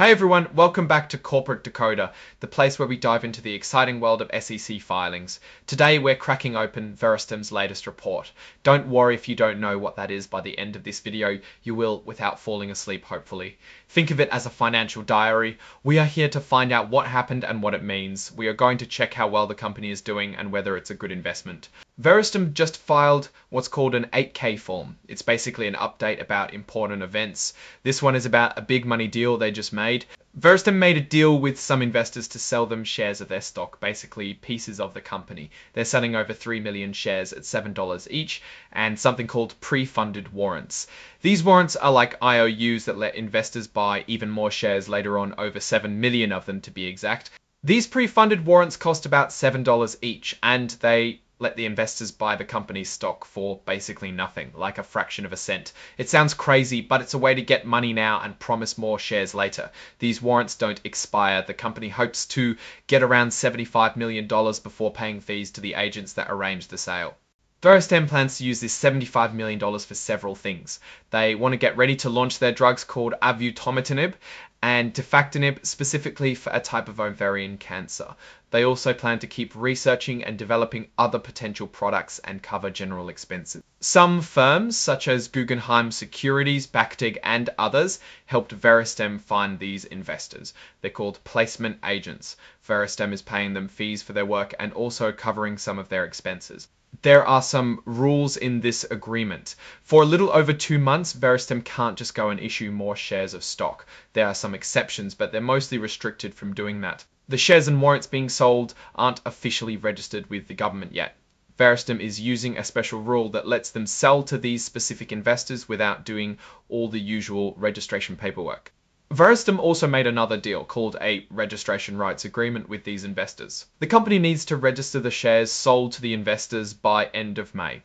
Hey everyone, welcome back to Corporate Decoder, the place where we dive into the exciting world of SEC filings. Today we're cracking open Verastem's latest report. Don't worry if you don't know what that is by the end of this video, you will without falling asleep hopefully. Think of it as a financial diary. We are here to find out what happened and what it means. We are going to check how well the company is doing and whether it's a good investment. Verastem just filed what's called an 8K form. It's basically an update about important events. This one is about a big money deal they just made. Verastem made a deal with some investors to sell them shares of their stock, basically pieces of the company. They're selling over 3 million shares at $7 each, and something called pre-funded warrants. These warrants are like IOUs that let investors buy even more shares later on, over 7 million of them to be exact. These pre-funded warrants cost about $7 each, and they let the investors buy the company's stock for basically nothing, like a fraction of a cent. It sounds crazy, but it's a way to get money now and promise more shares later. These warrants don't expire. The company hopes to get around $75 million before paying fees to the agents that arranged the sale. Verastem plans to use this $75 million for several things. They want to get ready to launch their drugs called avutometinib and defactinib, specifically for a type of ovarian cancer. They also plan to keep researching and developing other potential products and cover general expenses. Some firms, such as Guggenheim Securities, Bacteg, and others, helped Verastem find these investors. They're called placement agents. Verastem is paying them fees for their work and also covering some of their expenses. There are some rules in this agreement. For a little over 2 months, Verastem can't just go and issue more shares of stock. There are some exceptions, but they're mostly restricted from doing that. The shares and warrants being sold aren't officially registered with the government yet. Verastem is using a special rule that lets them sell to these specific investors without doing all the usual registration paperwork. Verastem also made another deal called a registration rights agreement with these investors. The company needs to register the shares sold to the investors by end of May.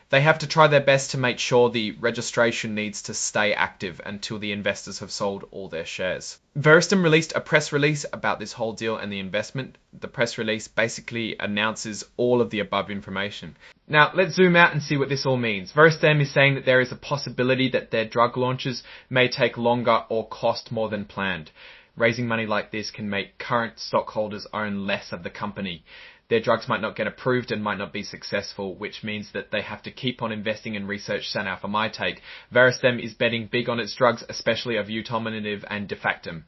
They have to try their best to make sure the registration needs to stay active until the investors have sold all their shares. Verastem released a press release about this whole deal and the investment. The press release basically announces all of the above information. Now, let's zoom out and see what this all means. Verastem is saying that there is a possibility that their drug launches may take longer or cost more than planned. Raising money like this can make current stockholders own less of the company. Their drugs might not get approved and might not be successful, which means that they have to keep on investing in research. So now for my take, Verastem is betting big on its drugs, especially avutometinib and defactinib.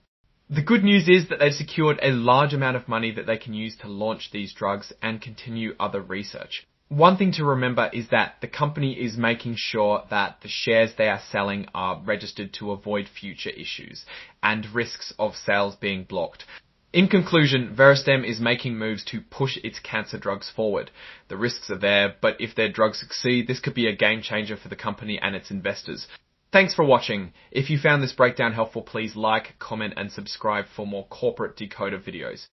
The good news is that they've secured a large amount of money that they can use to launch these drugs and continue other research. One thing to remember is that the company is making sure that the shares they are selling are registered to avoid future issues and risks of sales being blocked. In conclusion, Verastem is making moves to push its cancer drugs forward. The risks are there, but if their drugs succeed, this could be a game changer for the company and its investors. Thanks for watching. If you found this breakdown helpful, please like, comment, and subscribe for more Corporate Decoder videos.